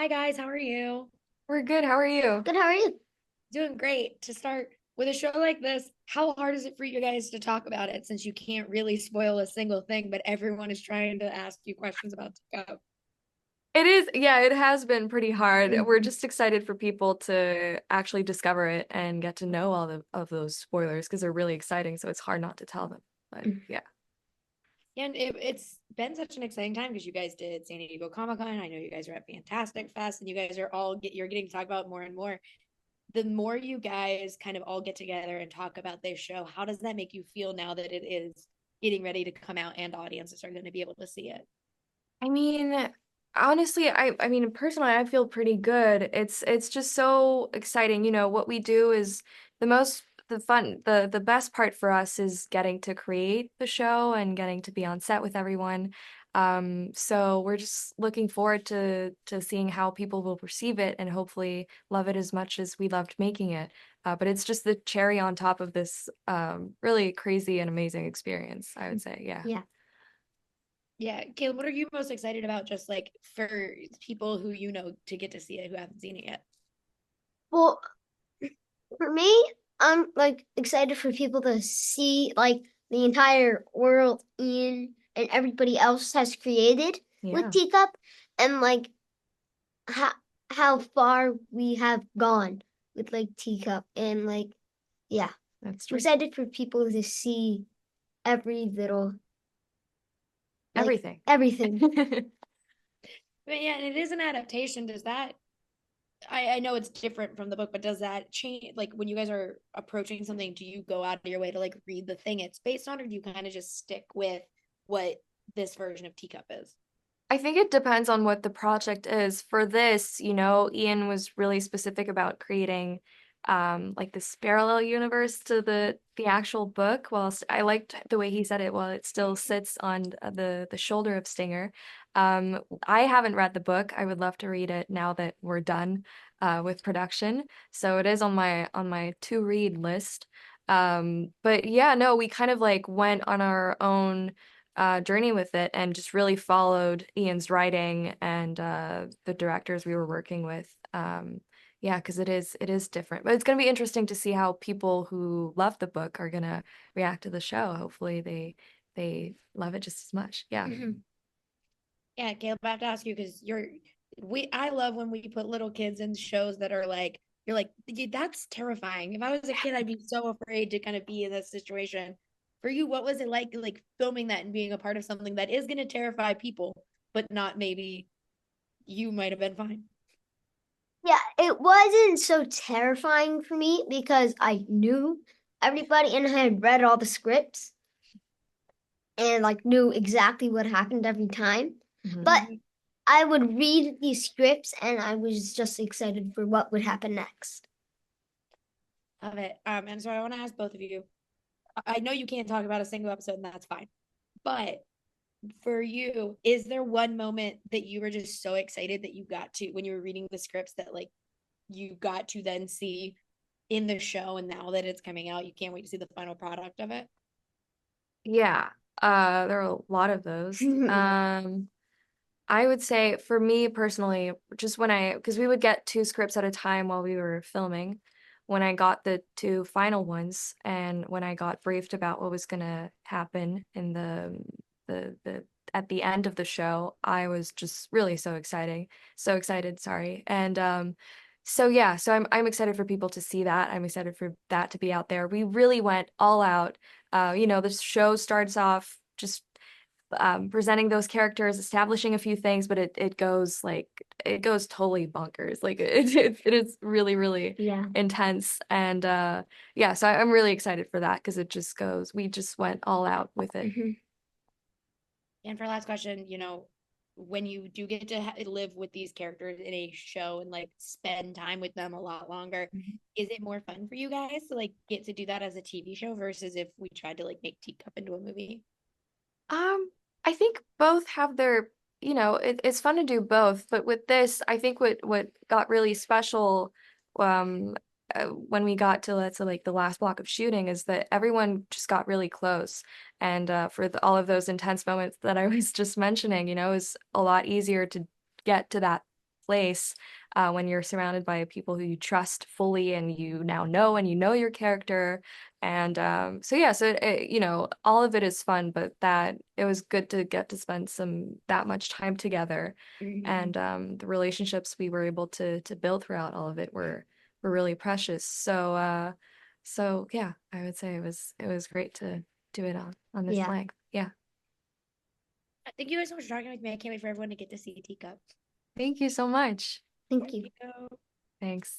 Hi guys, how are you? We're good. How are you? Good, how are you? Doing great. To start with a show like this, how hard is it for you guys to talk about it since you can't really spoil a single thing, but everyone is trying to ask you questions about Teacup? It is, yeah, it has been pretty hard. We're Mhm. just excited for people to actually discover it and get to know of those spoilers because they're really exciting, so it's hard not to tell them. But yeah. And it's been such an exciting time because you guys did San Diego Comic Con. I know you guys are at Fantastic Fest, and you guys are you're getting to talk about more and more. The more you guys kind of all get together and talk about this show, how does that make you feel now that it is getting ready to come out and audiences are going to be able to see it? I mean, honestly, I mean personally I feel pretty good. It's just so exciting. What we do is the best part for us is getting to create the show and getting to be on set with everyone. So we're just looking forward to seeing how people will receive it and hopefully love it as much as we loved making it. But it's just the cherry on top of this really crazy and amazing experience, I would say. Yeah. Yeah. Yeah, Caleb, what are you most excited about just like for people who to get to see it who haven't seen it yet? Well, for me, I'm like excited for people to see like the entire world Ian and everybody else has created with Yeah, Teacup and like how how far we have gone with like Teacup and like yeah. that's I'm true. excited for people to see every little like Everything. everything. But yeah, and it is an adaptation. Does that I know it's different from the book, but does that change like when you guys are approaching something, do you go out of your way to like read the thing it's based on, or do you kind of just stick with what this version of Teacup is? I think it depends on what the project is. For this, Ian was really specific about creating like this parallel universe to the actual book. Whilst I liked the way he said it, while it still sits on the shoulder of Stinger. I haven't read the book. I would love to read it now that we're done with production. So it is on my to read list. But yeah, no, we kind of like went on our own journey with it and just really followed Ian's writing and the directors we were working with. Yeah, because it is different, but it's going to be interesting to see how people who love the book are going to react to the show. Hopefully, they love it just as much. Yeah. Yeah, Caleb, I have to ask you because I love when we put little kids in shows that are like you're like "Yeah, that's terrifying. If I was a kid, I'd be so afraid to kind of be in this situation. For you, what was it like filming that and being a part of something that is going to terrify people, but not maybe you might have been fine. Yeah, it wasn't so terrifying for me because I knew everybody and I had read all the scripts and like knew exactly what happened every time. Mhm. But Mhm. I would read these scripts and I was just excited for what would happen next. Love it. And so I want to ask both of you. I know you can't talk about a single episode, and that's fine. But for you, is there one moment that you were just so excited that you got to when you were reading the scripts that like you got to then see in the show, and now that it's coming out, you can't wait to see the final product of it? Yeah. There are a lot of those. I would say for me personally, just because we would get two scripts at a time while we were filming, when I got the two final ones and when I got briefed about what was gonna happen in the at the end of the show, I was just really so excited, sorry. And so yeah, so I'm excited for people to see that. I'm excited for that to be out there. We really went all out. The show starts off just presenting those characters, establishing a few things, but it goes totally bonkers. Like it is really, really Yeah. intense. And yeah, so I'm really excited for that because we just went all out with it. Mhm. And for last question, when you do get to live with these characters in a show and like spend time with them a lot longer, is it more fun for you guys to like get to do that as a TV show versus if we tried to like make Teacup into a movie? Um, I think both have it's fun to do both, but with this, I think what got really special, when we got to, let's say, like the last block of shooting is that everyone just got really close. And for all of those intense moments that I was just mentioning, it was a lot easier to get to that place when you're surrounded by people who you trust fully and you now know, and you know your character. And so yeah, so you know, all of it is fun, but that it was good to get to spend that much time together. And the relationships we were able to build throughout all of it were really precious. So yeah, I would say it was great to do it on this Yeah. length. Yeah. Thank you guys so much for talking with me. I can't wait for everyone to get to see Teacup. Thank you so much. Thank you. Thank you. Thanks.